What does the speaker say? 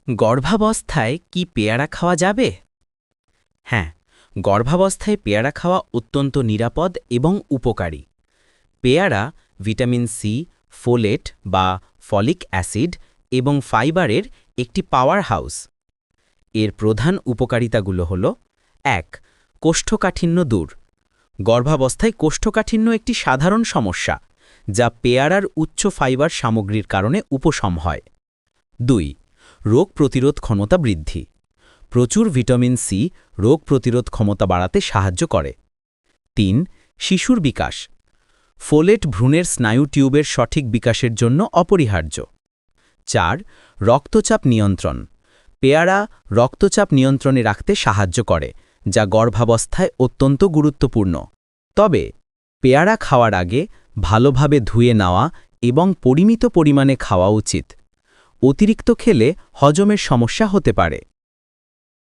গর্ভাবস্থায় কি পেয়ারা খাওয়া যাবে? হ্যাঁ, গর্ভাবস্থায় পেয়ারা খাওয়া অত্যন্ত নিরাপদ এবং উপকারী। পেয়ারা ভিটামিন সি, ফোলেট বা ফলিক অ্যাসিড এবং ফাইবারের একটি পাওয়ার হাউস। এর প্রধান উপকারিতাগুলো হল: ১. কোষ্ঠকাঠিন্য দূর। গর্ভাবস্থায় কোষ্ঠকাঠিন্য একটি সাধারণ সমস্যা, যা পেয়ারার উচ্চ ফাইবার সামগ্রীর কারণে উপশম হয়। ২. রোগ প্রতিরোধ ক্ষমতা বৃদ্ধি। প্রচুর ভিটামিন সি রোগ প্রতিরোধ ক্ষমতা বাড়াতে সাহায্য করে। ৩. শিশুর বিকাশ। ফোলেট ভ্রূণের স্নায়ু টিউবের সঠিক বিকাশের জন্য অপরিহার্য। ৪. রক্তচাপ নিয়ন্ত্রণ। পেয়ারা রক্তচাপ নিয়ন্ত্রণে রাখতে সাহায্য করে, যা গর্ভাবস্থায় অত্যন্ত গুরুত্বপূর্ণ। তবে পেয়ারা খাওয়ার আগে ভালোভাবে ধুয়ে নেওয়া এবং পরিমিত পরিমাণে খাওয়া উচিত। অতিরিক্ত খেলে হজমের সমস্যা হতে পারে।